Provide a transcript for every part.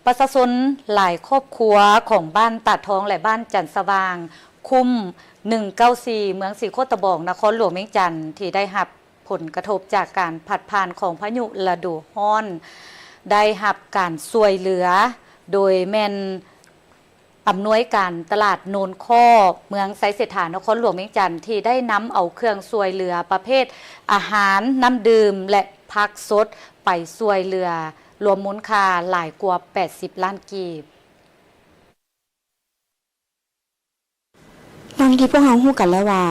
ประชาชนหลายครอบครัวของบ้านตาดทองและบ้านจันทร์สว่างคุ้ม194เมืองสีโคตบองนครหลวงเวียงจันทร์ที่ได้รับผลกระทบจากการผัดผ่านของพายุฤดูร้อนได้รับการช่วยเหลือโดยแม่นอำนวยการตลาดโนนข้อเมืองไซเศรษฐานครหลวงเวียงจันทร์ที่ได้นำเอาเครื่องช่วยเหลือประเภทอาหารน้ำดื่มและผักสดไปช่วยเหลือรวมมูลค่าหลายกว่า80ล้านกีบดังที่พวกเราฮู้กันแล้วว่า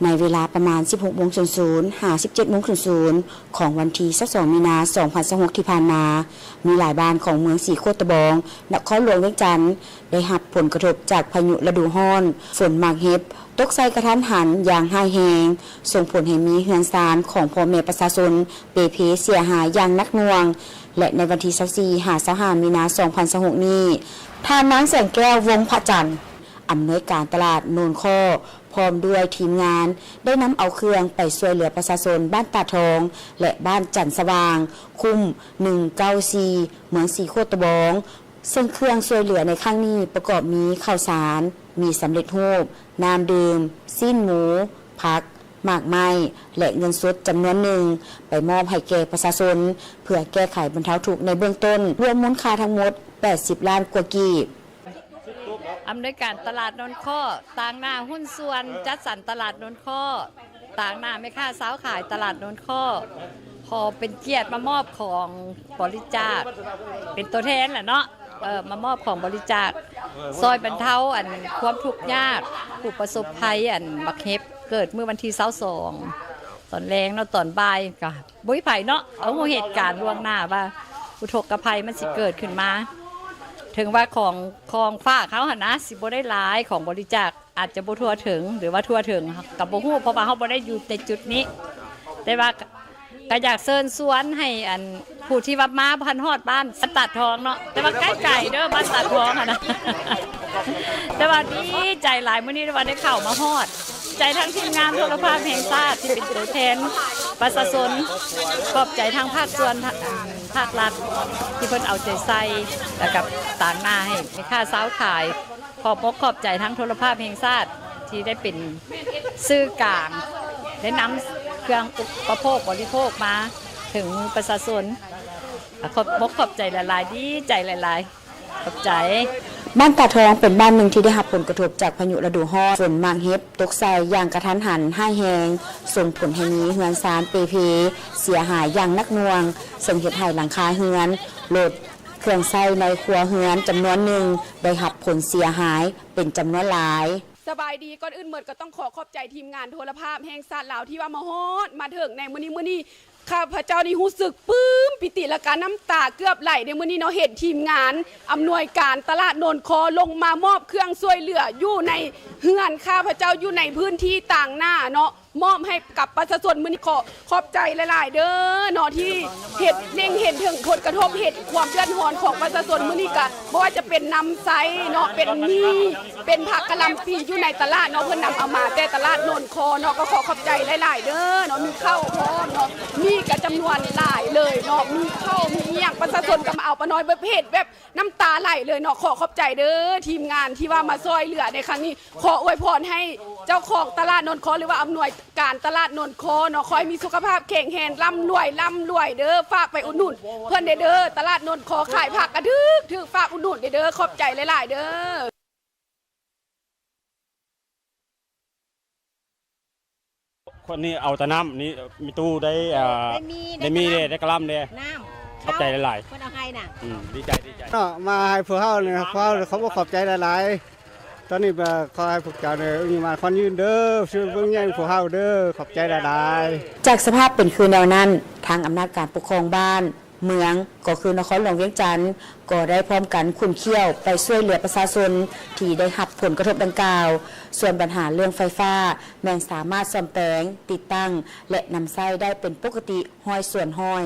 ในเวลาประมาณ 16:00 น. หา 17:00 น. ของวันที่22 มีนาคม 2026 ที่ผ่านมามีหลายบ้านของเมืองสีโคตบองนครหลวงเวียงจันทร์ได้รับผลกระทบจากพายุฤดูร้อนฝนหมากเห็บตกใส่กระทันหันอย่างร้ายแรงส่งผลให้มีเรือนซานของพ่อแม่ประชาชนเปเพเสียหายอย่างหนักหน่วงและในวันที่24 25 มีนาคม 2026 นี้ท่านนางแสงแก้ววงศ์พระจันทร์อำนวยการตลาดโนนข้อพร้อมด้วยทีมงานได้นำเอาเครื่องไปช่วยเหลือประชาชนบ้านตาทองและบ้านจันทร์สว่างคุ้ม194เมืองสีโคตบองซึ่งเครื่องช่วยเหลือในครั้งนี้ประกอบมีข้าวสารมีสำเร็จรูปน้ำดื่มสิ้นหมูผักหมากไม้และเงินสดจำนวนหนึ่งไปมอบให้แก่ประชาชนเพื่อแก้ไขบรรเทาทุกข์ในเบื้องต้นรวมมูลค่าทั้งหมด80ล้านกว่ากีบอำนวยการตลาดนนข้อต่างหน้าหุ้นส่วนจัดสรรตลาดนนข้อต่างหน้าแม่ค้าสาวขายตลาดนนข้อพอเป็นเกียรติมามอบของบริจาคเป็นตัวแทนแหละเนาะมามอบของบริจาคซอยบรรเทาความทุกข์ยากผู้ประสบภัยบักเห็บเกิดเมื่อวันที่22ตอนแรงเนาะตอนบ่ายก็บุ้ยไผ่เนาะเอาเหตุการณ์ล่วงหน้าว่าอุทกภัยมันสิเกิดขึ้นมาถึงว่าของฝากเขาหนะสิบ่ได้หลายของบริจาคอาจจะบ่ทั่วถึงหรือว่าทั่วถึงกับบ่ฮู้เพราะว่าเขาบ่ได้อยู่ในจุดนี้แต่ว่าก็อยากเชิญชวนให้ผู้ที่ว่ามาพันฮอดบ้านตาดทองเนาะแต่ว่าใกล้ๆเด้อบ้านตาดทองนะแต่ว่าดีใจหลายมื้อนี้ว่าได้เข้ามาฮอดใจทั้งทีมงานโทรภาพแห่งชาติที่เป็นตัวแทนประชาชนขอบใจทางภาคส่วนภาครัฐที่เพิ่นเอาใจใส่แล้วกับต่างหน้าให้ในค่าสาวขายขอบใจทั้งโทรภาพแห่งชาติที่ได้เป็นสื่อกลางได้นำเครื่องอุปโภคบริโภคมาถึงประชาชนขอบใจหลายๆดีใจหลายๆขอบใจบ้านตาทองเป็นบ้านหนึ่งที่ได้รับผลกระทบจากพายุฤดูร้อนฝนหมากเห็บตกใส่อย่างกระทันหันร้ายแรงส่งผลให้มีเรือนซานเปเพเสียหายอย่างหนักหน่วงส่งเหตุให้หลังคาเรือนรถเครื่องใช้ในครัวเรือนจำนวนหนึ่งได้รับผลเสียหายเป็นจำนวนหลายสบายดีก่อนอื่นเหมือนก็ต้องขอบใจทีมงานโทรภาพแห่งชาติลาวที่ว่ามาฮอดมาถึงในมื้อนี้ข้าพเจ้านี่รู้สึกปลื้มปิติและการน้ำตาเกือบไหลในมื้อนี้เนาะเห็นทีมงานอำนวยการตลาดโนนคอลงมามอบเครื่องช่วยเหลืออยู่ในเฮือนข้าพเจ้าอยู่ในพื้นที่ต่างหน้าเนาะมอบให้กับประชาชนมื้อนี้ขอบใจหลายๆเด้อเนาะที่เห็นถึงผลกระทบเหตุความเดือดร้อนของประชาชนมื้อนี้ก็บ่ว่าจะเป็นน้ำใสเนาะเป็นนี่เป็นผักกะหล่ำปีอยู่ในตลาดเนาะเพิ่นนำเอามาแต่ตลาดโนนคอเนาะก็ขอบใจหลายๆเด้อเนาะมีข้าวพร้อมเนาะมีกระจำนวนหลายเลยเนาะมีข้าวมีอย่างประชาชนก็มาเอาปะน้อยประเภทแบบน้ำตาไหลเลยเนาะขอบใจเด้อทีมงานที่ว่ามาช่วยเหลือในครั้งนี้ขออวยพรให้เจ้าของตลาดโนนคอหรือว่าอำนวยการตลาดโนนคอเนาะคอยมีสุขภาพแข็งแรงร่ำรวยเด้อฝากไปอุดหนุนเพื่อนเด้อตลาดโนนคอขายผักกระถึกฝากอุดหนุนเด้อขอบใจหลายๆเด้อคนนี้เอาแต่น้ำนี่มีตู้ได้ได้กระลำเนี่ยขอบใจหลายๆคนเอาให้น่ะดีใจมาให้พวกเขาเนี่ยเขาบอกขอบใจหลายๆตอนนี้ขอให้พวกเจ้าเนี่ยมีมาคอนยืนเด้อช่วยเบิ่งแย่งพวกเขาเด้อขอบใจหลายๆจากสภาพเป็นคือแนวนั้นทางอำนาจการปกครองบ้านเมืองก็คือนครหลวงเวียงจันทร์ก็ได้พร้อมกันขุนเขี้ยวไปช่วยเหลือประชาชนที่ได้รับผลกระทบดังกล่าวส่วนปัญหาเรื่องไฟฟ้าแม้สามารถซ่อมแปลงติดตั้งและนำใช้ได้เป็นปกติห้อยส่วนห้อย